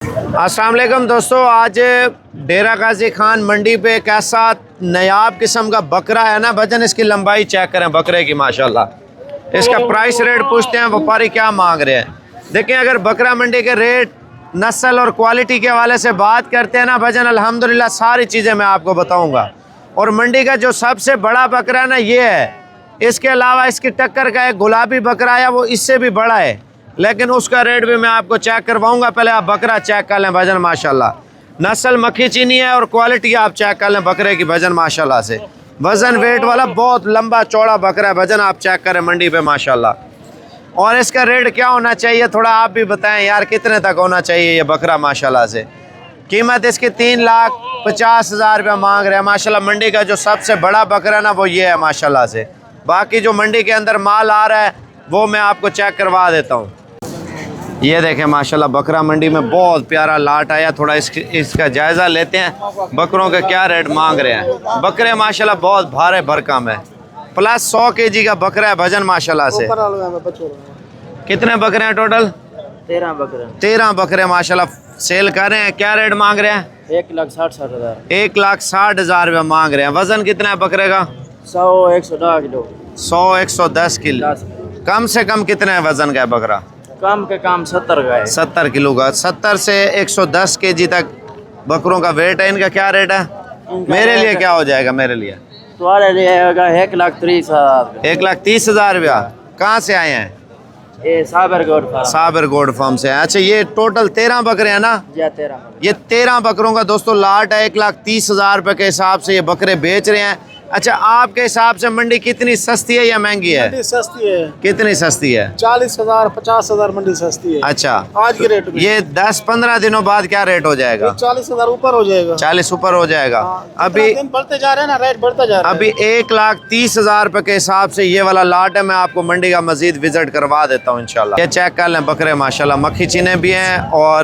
अस्सलाम वालेकुम दोस्तों, आज डेरा गाजी खान मंडी पे एक ऐसा नायाब किस्म का बकरा है ना भजन, इसकी लंबाई चेक करें बकरे की माशाल्लाह। इसका प्राइस रेट पूछते हैं व्यापारी क्या मांग रहे हैं। देखिए, अगर बकरा मंडी के रेट, नस्ल और क्वालिटी के हवाले से बात करते हैं ना भजन, अल्हम्दुलिल्लाह सारी चीज़ें मैं आपको बताऊँगा। और मंडी का जो सबसे बड़ा बकरा ना ये है, इसके अलावा इसकी टक्कर का एक गुलाबी बकरा है, वो इससे भी बड़ा है, लेकिन उसका रेट भी मैं आपको चेक करवाऊंगा। पहले आप बकरा चेक कर लें भजन माशाल्लाह। नस्ल मक्खी चीनी है और क्वालिटी आप चेक कर लें बकरे की भजन माशाल्लाह से। वज़न वेट वाला बहुत लंबा चौड़ा बकरा है भजन, आप चेक करें मंडी पे माशाल्लाह। और इसका रेट क्या होना चाहिए थोड़ा आप भी बताएं यार, कितने तक होना चाहिए ये बकरा माशाल्लाह से। कीमत इसकी 3,50,000 रुपया मांग रहे हैं माशाल्लाह। मंडी का जो सबसे बड़ा बकरा ना वो ये है माशाल्लाह से। बाकी जो मंडी के अंदर माल आ रहा है वो मैं आपको चेक करवा देता हूँ। ये देखें माशाल्लाह, बकरा मंडी में बहुत प्यारा लाट आया। थोड़ा इसका जायज़ा लेते हैं, बकरों के क्या रेट मांग रहे हैं। बकरे माशाल्लाह बहुत भारे भरकम है, प्लस 100 kg का बकरा है भजन माशाल्लाह से। कितने बकरे हैं टोटल? 13 बकरे माशाल्लाह सेल कर रहे हैं। क्या रेट मांग रहे हैं? 1,60,000। 1,60,000 रुपया मांग रहे हैं। वज़न कितना है बकरे का? 100-110 किलो। 100-110 किलो। कम से कम कितने है वज़न का है बकरा? कम के कम 70 का है। 70 किलो का। 70 से 110 kg तक बकरों का वेट है। इनका क्या रेट है? मेरे लिए क्या हो जाएगा? मेरे लिए तुम्हारे लिए होगा 1,30,000। 1,30,000 रुपया। कहाँ से आए हैं? ये साबर गोड फार्म से। अच्छा, ये टोटल 13 बकरे हैं ना? 13। ये 13 बकरों का दोस्तों लाट है। 1,30,000 रुपये के हिसाब से ये बकरे बेच रहे हैं। अच्छा, आपके हिसाब से मंडी कितनी सस्ती है या महंगी है? मंडी सस्ती है। कितनी सस्ती है? 40,000 50,000 मंडी सस्ती है। अच्छा, आज के रेट में। ये 10-15 दिनों बाद क्या रेट हो जाएगा? 40,000 ऊपर हो जाएगा। 40 ऊपर हो जाएगा। अभी दिन बढ़ते जा रहे हैं ना, रेट बढ़ता जा रहा है। अभी 1,30,000 रुपये के हिसाब से ये वाला लाट है। मैं आपको मंडी का मजीद विजिट करवा देता हूँ इंशाल्लाह। ये चेक कर लें बकरे माशाल्लाह, मक्खी चीने भी हैं और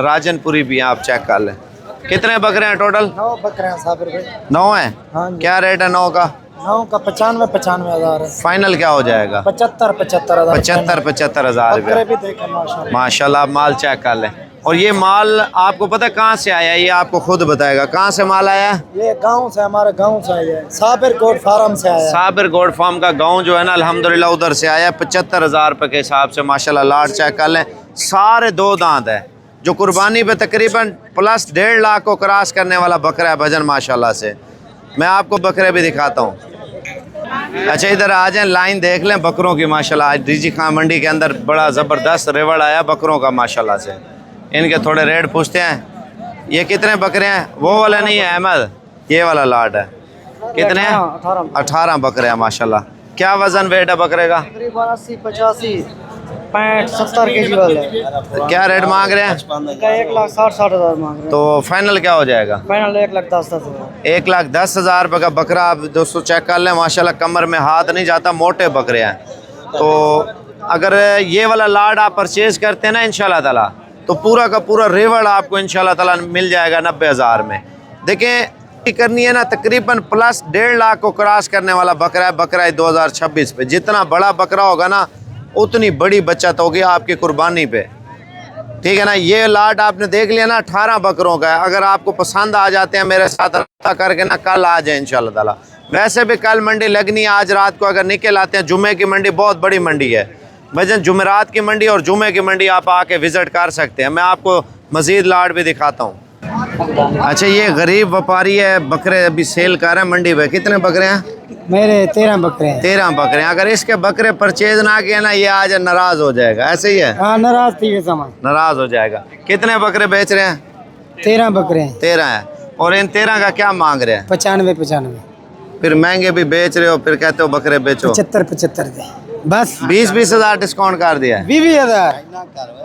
राजनपुरी भी हैं, आप चेक कर लें। कितने बकरे हैं टोटल? 9 बकरे हैं साबिर भाई। 9 हैं। हाँ, क्या रेट है 9 का? 9 का 95,000 है। फाइनल क्या हो जाएगा? 75,000। 75,000 बकरे रुपया भी देखें माशाल्लाह। माशाल्लाह। आप माल चेक कर लें। और ये माल आपको पता है कहाँ से आया है? ये आपको खुद बताएगा कहाँ से माल आया है। ये गांव से, हमारे गांव से आया है। साबिर गोड फार्म से आया है। साबिर गोड फार्म का गांव जो है ना, अल्हम्दुलिल्लाह उधर से आया है। 75,000 रुपये के हिसाब से माशाल्लाह लाट चेक कर लें। सारे 2 दांत है, जो कुर्बानी पे तकरीबन प्लस 1.5 लाख को क्रॉस करने वाला बकरा है भजन माशाल्लाह से। मैं आपको बकरे भी दिखाता हूँ। अच्छा, इधर आ जाएं, लाइन देख लें बकरों की माशाल्लाह। आज डीजी खान मंडी के अंदर बड़ा ज़बरदस्त रेवड़ आया बकरों का माशाल्लाह से। इनके थोड़े रेट पूछते हैं। ये कितने बकरे हैं? वो वाला नहीं है अहमद, ये वाला लाट है। कितने हैं? 18 बकरे हैं माशाल्लाह। क्या वज़न वेट है बकरे का? 80 85 65 70 kg वाला। क्या रेट मांग रहे हैं? 1,60,000 मांग रहे हैं। तो फाइनल क्या हो जाएगा? फाइनल 1,10,000। 1,10,000 रुपये का बकरा आप दोस्तों चेक कर लें माशाल्लाह। कमर में हाथ नहीं जाता, मोटे बकरे हैं। तो अगर ये वाला लाड आप परचेज़ करते हैं ना इंशाल्लाह ताला, तो पूरा का पूरा रेवड़ आपको इंशाल्लाह ताला मिल जाएगा 90,000 में। देखें, करनी है ना, तकरीबन प्लस 1.5 लाख को क्रॉस करने वाला बकरा है। बकरा है 2026 पे। जितना बड़ा बकरा होगा ना, उतनी बड़ी बचत होगी आपकी कुर्बानी पे, ठीक है ना। ये लाट आपने देख लिया ना, 18 बकरों का है। अगर आपको पसंद आ जाते हैं मेरे साथ रब्ता करके ना, कल आ जाए इंशाल्लाह ताला। वैसे भी कल मंडी लगनी है, आज रात को अगर निकल आते हैं। जुमे की मंडी बहुत बड़ी मंडी है भजन, जुमेरात की मंडी और जुमे की मंडी आप आके विज़िट कर सकते हैं। मैं आपको मज़ीद लाट भी दिखाता हूँ। अच्छा, ये गरीब व्यापारी है, बकरे अभी सेल कर रहे हैं मंडी पे। कितने बकरे हैं? मेरे 13 बकरे हैं। 13 बकरे हैं। अगर इसके बकरे परचेज ना किए ना, ये आज नाराज हो जाएगा। ऐसे ही है? हाँ, नाराज थी समय, नाराज हो जाएगा। कितने बकरे बेच रहे हैं? 13 बकरे हैं। 13 है। और इन 13 का क्या मांग रहे हैं? 95 फिर महंगे भी बेच रहे हो, फिर कहते हो बकरे बेचो। 75 दे बस। 20-20 हज़ार डिस्काउंट कर दिया है। 20,000।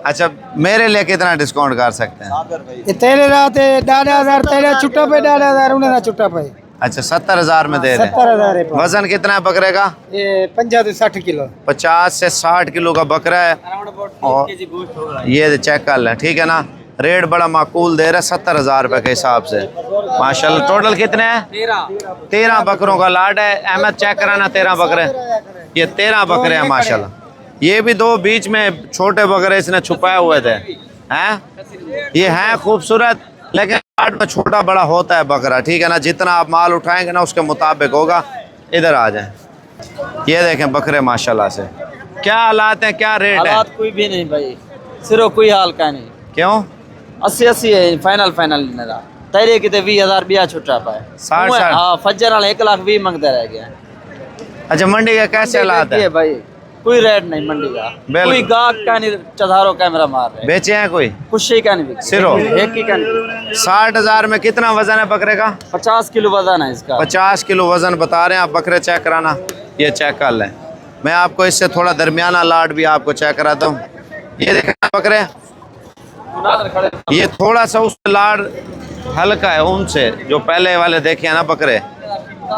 अच्छा, मेरे लिए कितना डिस्काउंट कर सकते हैं? ये तेरे रात 10,000 तेरे छुट्टा पे 10,000 उन्हें ना छुट्टा पे। अच्छा, 70,000 में दे रहे हैं। 70,000 है। वजन कितना है बकरे का? ये 50 से 60 किलो। 50 से 60 किलो का बकरा है। और ये चेक कर लें, ठीक है ना। रेट बड़ा माकूल दे रहा है 70,000 रुपये के हिसाब से माशाल्लाह। टोटल कितने हैं? 13 बकरों का लाट है। अहमद चेक कराना, 13 बकरे। ये 13 बकरे हैं माशाल्लाह। ये भी 2 बीच में छोटे बकरे इसने छुपाए हुए थे। हैं ये हैं खूबसूरत, लेकिन लाट में छोटा बड़ा होता है बकरा, ठीक है ना। जितना आप माल उठाएंगे ना उसके मुताबिक होगा। इधर आ जाएं, ये देखें बकरे माशाल्लाह से। क्या हालात हैं, क्या रेट है? हालात कोई भी नहीं भाई, सिर्फ कोई हाल का नहीं। क्यों? 80 है फाइनल मेरा। तेरे किते 20,000 बिया छुटा पाए 60 हाँ फज्जर वाला 1,20,000 मंगते रह गया। अच्छा, मंडी का कैसे हालात है? भाई कोई रेट नहीं मंडी का, बिल्कुल। कोई गाहक का नहीं, चधारो कैमरा मार रहे बेचे हैं कोई? कुछ ही का नहीं बिका, सिरो? एक ही का नहीं। 60,000 में कितना वजन है बकरे का? 50 किलो वजन है इसका। 50 किलो वजन बता रहे हैं आप। बकरे चेक कराना, ये चेक कर लें। मैं आपको इससे थोड़ा दरमियाना लाट भी आपको चेक कराता हूँ। ये देखें बकरे, ये थोड़ा सा उस लाट हल्का है उनसे, जो पहले वाले देखे हैं ना बकरे।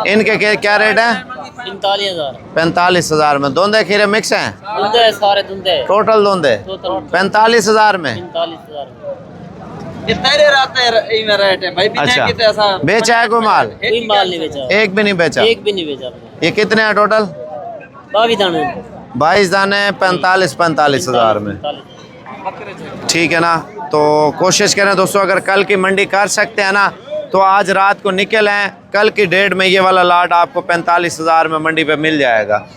इनके क्या रेट है? 45,000। 45,000 में। दोंदे खीरे मिक्स हैं? दुंदे सारे दुंदे टोटल दोंदे 45,000 में। 45,000 ये तेरे रहते में रेट है भाई। अच्छा, कितने ऐसा बेचा है कोई माल? कोई माल नहीं बेचा, एक भी नहीं बेचा? एक भी नहीं बेचा। ये कितने हैं टोटल? 22 दाने 22 दाने 45,000 में, ठीक है ना। तो कोशिश करें दोस्तों, अगर कल की मंडी कर सकते हैं ना तो आज रात को निकल आए। कल की डेट में ये वाला लाट आपको 45,000 में मंडी पे मिल जाएगा।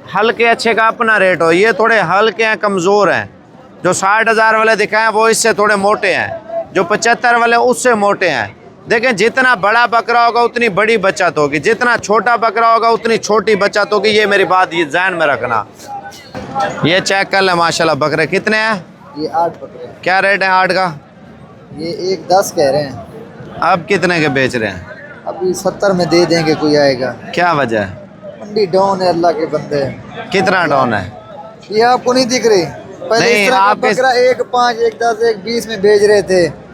हल्के अच्छे का अपना रेट हो। ये थोड़े हल्के हैं, कमज़ोर हैं। जो 60,000 वाले दिखाएं वो इससे थोड़े मोटे हैं, जो 75 वाले उससे मोटे हैं। देखें, जितना बड़ा बकरा होगा उतनी बड़ी बचत होगी, जितना छोटा बकरा होगा उतनी छोटी बचत होगी। ये मेरी बात ये ध्यान में रखना। ये चेक कर लें माशाल्लाह बकरे कितने हैं? ये 8 बकरे हैं। क्या रेट है 8 का? ये 1,10 कह रहे हैं। अब कितने के बेच रहे हैं? अभी 70 में दे देंगे, कोई आएगा। क्या वजह है? मंडी डाउन है, अल्लाह के बंदे। कितना डाउन है? ये आपको नहीं दिख रही? पहले नहीं, इस तरह का आपके- बकरा 1,5, 1,10, 1,20 में बेच रहे थे।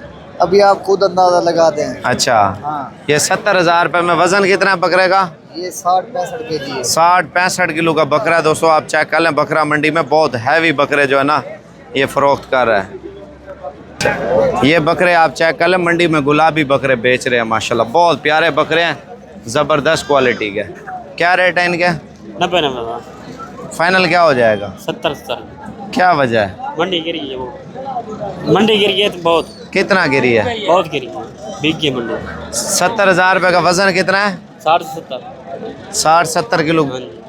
अभी आप खुद अंदाजा लगा दें। अच्छा, हाँ, ये 70,000 रुपये में। वजन कितना है बकरे का? ये 60-65 केजी है। 60-65 किलो का बकरा है दोस्तों। आप चेक कर लें, बकरा मंडी में बहुत हैवी बकरे जो है ना ये फरोख्त कर रहा है। ये बकरे आप चेक कर लें, मंडी में गुलाबी बकरे बेच रहे हैं माशाल्लाह। बहुत प्यारे बकरे हैं, ज़बरदस्त क्वालिटी के। क्या रेट है इनके? 90 फाइनल क्या हो जाएगा? 70 क्या वजह है? मंडी गिरी है, वो मंडी गिर गई है तो बहुत कितना गिरी है? बहुत गिरी है, बिक गई मंडी। 70,000 रुपये का। वजन कितना है? 60 से 70 60-70 किलो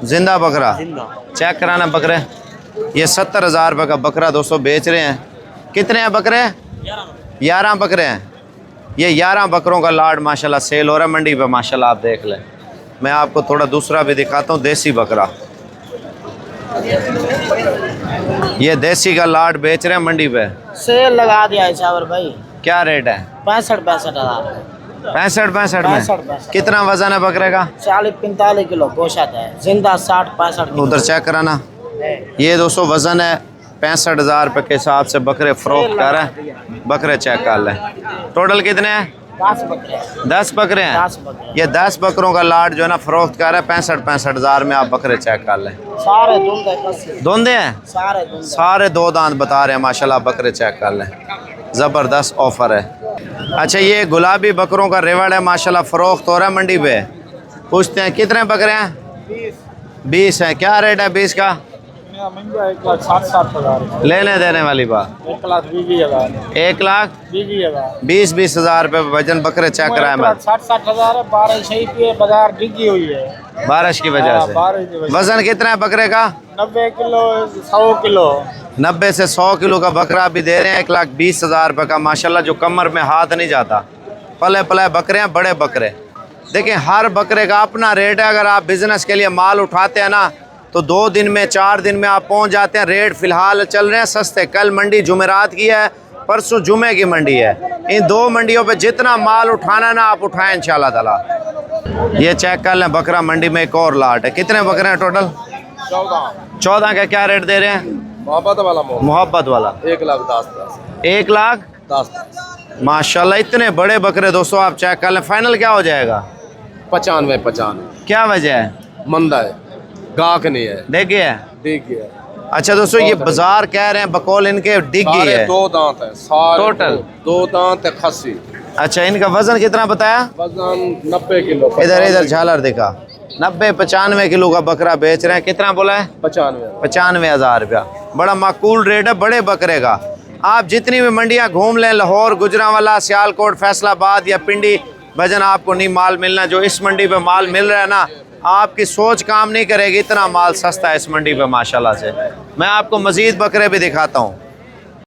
जिंदा बकरा। जिंदा। चेक कराना बकरे। ये 70,000 रुपये का बकरा दोस्तों बेच रहे हैं। कितने हैं बकरे? 11 बकरे हैं। ये 11 बकरों का लाड माशाल्लाह सेल हो रहा है मंडी पे माशाल्लाह। आप देख लें। मैं आपको थोड़ा दूसरा भी दिखाता हूँ, देसी बकरा। ये देसी का लाड बेच रहे हैं मंडी पे। सेल लगा दिया है सावर भाई। क्या रेट है? 65-65 हज़ार। 65 में। 65। कितना वजन है बकरे का? 40-45 किलो गोश्त है, जिंदा 60-65 उधर चेक कराना। ये दोस्तों वजन है 65,000 रुपये के हिसाब से बकरे फरोख्त कर रहे हैं। बकरे चेक कर लें। टोटल कितने हैं? 10 बकरे। 10 बकरे हैं। 10 बकरे। ये 10 बकरों का लाट जो है ना फरोख्त कर रहा है 65,000 में। आप बकरे चेक कर लें। सारे धुंधे कस्से। धुंधे हैं सारे धुंधे। सारे, 2 दांत बता रहे हैं माशाल्लाह। बकरे चेक कर लें, ज़बरदस्त ऑफर है। अच्छा, ये गुलाबी बकरों का रेवड़ है माशाल्लाह, फरोख्त हो रहा है मंडी पे। पूछते हैं कितने बकरे हैं? 20 हैं। क्या रेट है 20 का? 1,60,000। लेने देने वाली बात। 1,20,000। 1,20,000 रुपये वजन बकरे चेक कराए मैं। 60-60 हज़ार। बारिश सही पे बाजार डिगी हुई है, बारिश की वजह से। बारिश की वजह वजन कितना है बकरे का? 90 किलो 100 किलो। 90 से 100 किलो का बकरा भी दे रहे हैं 1,20,000 रुपये का माशाल्लाह, जो कमर में हाथ नहीं जाता। पले पले बकरे हैं, बड़े बकरे। देखिए, हर बकरे का अपना रेट है। अगर आप बिजनेस के लिए माल उठाते हैं ना तो 2 दिन में 4 दिन में आप पहुंच जाते हैं। रेट फ़िलहाल चल रहे हैं सस्ते। कल मंडी जुमेरात की है, परसों जुमे की मंडी है। इन 2 मंडियों पे जितना माल उठाना ना आप उठाएं इंशाल्लाह ताला। ये चेक कर लें, बकरा मंडी में एक और लाट है। कितने बकरे हैं टोटल? 14 का। क्या रेट दे रहे हैं? मोहब्बत वाला मोहब्बत वाला 1,10,000। 1,10,000 माशाल्लाह। इतने बड़े बकरे दोस्तों आप चेक कर लें। फाइनल क्या हो जाएगा? 95। क्या वजह है? मंदा है, गाहक नहीं है। देखिए। ठीक है। अच्छा दोस्तों, ये बाजार कह रहे हैं बकौल इनके डिग गई सारे है। 2 दांत है सारे। टोटल? 2 दांत है खस्सी। अच्छा, इनका वजन कितना बताया? वजन 90 किलो। इधर झालर दिखा। 90-95 किलो का बकरा बेच रहे हैं। कितना बोला है? 95। 95,000 रुपया। बड़ा माकूल रेट है बड़े बकरे का। आप जितनी भी मंडियाँ घूम लें, लाहौर, गुजरांवाला, सियालकोट, फैसलाबाद या पिंडी, भजन आपको नहीं माल मिलना। जो इस मंडी पे माल मिल रहा है ना, आपकी सोच काम नहीं करेगी, इतना माल सस्ता है इस मंडी पे माशाल्लाह से। मैं आपको मज़ीद बकरे भी दिखाता हूँ।